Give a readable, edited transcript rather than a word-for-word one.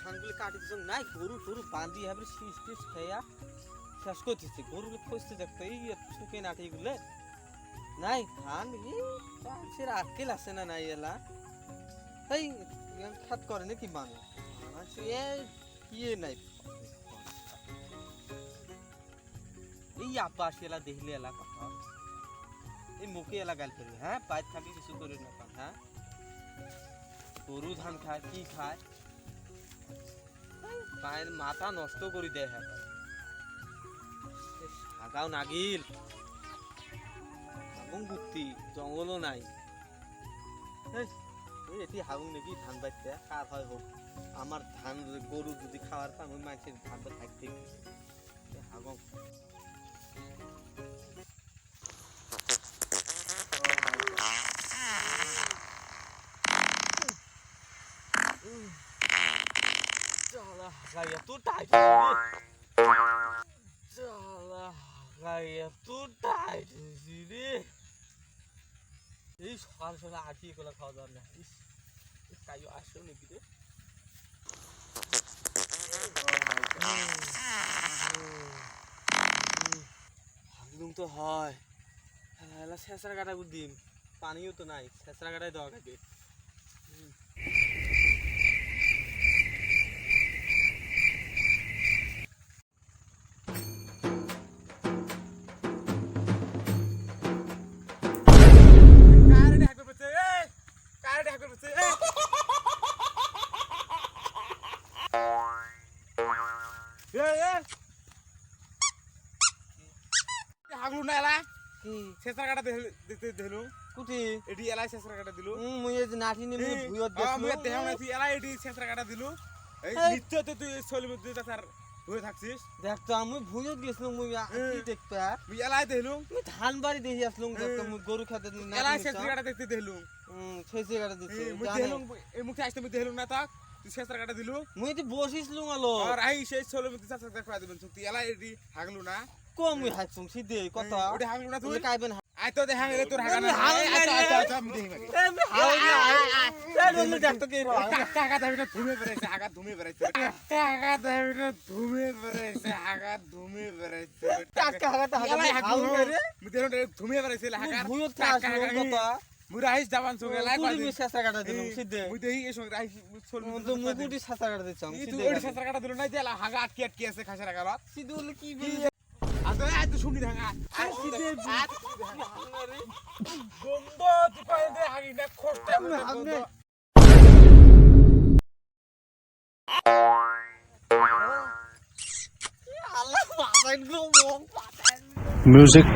ধানগুলো কাটি দিছ নাই গরু টরু বাঁধি হবে শীষ টিস খেয়া শেষ করতেছে গরুগুলো খুঁজতে দেখতো এই শুকে নাটি গুলো নাই ধান সে আকেল আছে না নাই এলা তাই খাত করে নাকি মানুষ ইয়ে নাই এই আব্বাস এলা দেখলে এলা কথা এই মুখে এলা গাল করবে হ্যাঁ বাইর থাকি কিছু করে না পান হ্যাঁ গরু ধান খায় কি খায় পায়ের মাথা নষ্ট করে দেয় হ্যাঁ সাগাও নাগিল হাগুং বুদ্ধি জঙ্গলও নাই এটি হাগুং নাকি ধান বাইতে কার হয় হোক আমার ধান গরু যদি খাওয়ার পান ওই মাছের ধান তো থাকতে হাগুং Gaya tuh tai Salah gaya tuh tai di sini. Ih, soal hati kalau kau dah nih. Ih, kayu asam nih gitu. Hangdung tuh hai. Lah sesar kata gudim. Paniu tuh naik. Sesar kata doang aja. হাগলু না এলা কি শেষরা কাটা দিলু কুটি এডি এলা শেষরা কাটা দিলু মুই এই নাঠি নি মুই ভুয়ত দেখলু মুই দেহ না তুই এলা এডি শেষরা কাটা দিলু এই নিত্য তো তুই সলি মধ্যে তার হয়ে থাকছিস দেখ তো আমি ভুয়ত গেছলু মুই কি দেখতা মুই এলাই দেহলু মুই ধান বাড়ি দেখি আসলু দেখ মুই গরু খেতে না এলা শেষরা কাটা দেখতে দেহলু শেষে কাটা দিছি মুই দেহলু এই মুখে আসতে মুই দেহলু না তাক তুই শেষরা কাটা দিলু মুই তো বসিছলু আলো আর আই সেই সলি মধ্যে চাচা দেখা দিবেন তুই এলা এডি হাগলু না কম মুই হাইছুং সিধে কত ওডি হাগলু না তুই কাইবেন আই তো দেখাং এলে তোর হাগা না আমি দেখি দেখ তো কে টাকা দেবি না ধুমে বেরাইছে আগা ধুমে বেরাইছে টাকা দেবি না ধুমে বেরাইছে আগা ধুমে বেরাইছে টাকা হাগা হাউ রে মুই দেন ধুমে বেরাইছে আগা ভুয়ত আসলু কত মুই রাইস জাবান সঙ্গে লাই কুড়ি মি শেষা কাটা দিলু সিধে মুই দেহি এ সঙ্গে রাইস চল তো মুকুটি শেষা কাটা দিছাম তুই ওডি শেষা কাটা দিলু না দেলা হাগা আটকে আটকে আছে খাসা গালত সিধে বলে কি আতো আই তো শুনি ধাঙ্গা আই সিধে গন্ধ তুই কই দে হাগি না খোস্টা গন্ধ আল্লাহ বাবা গো music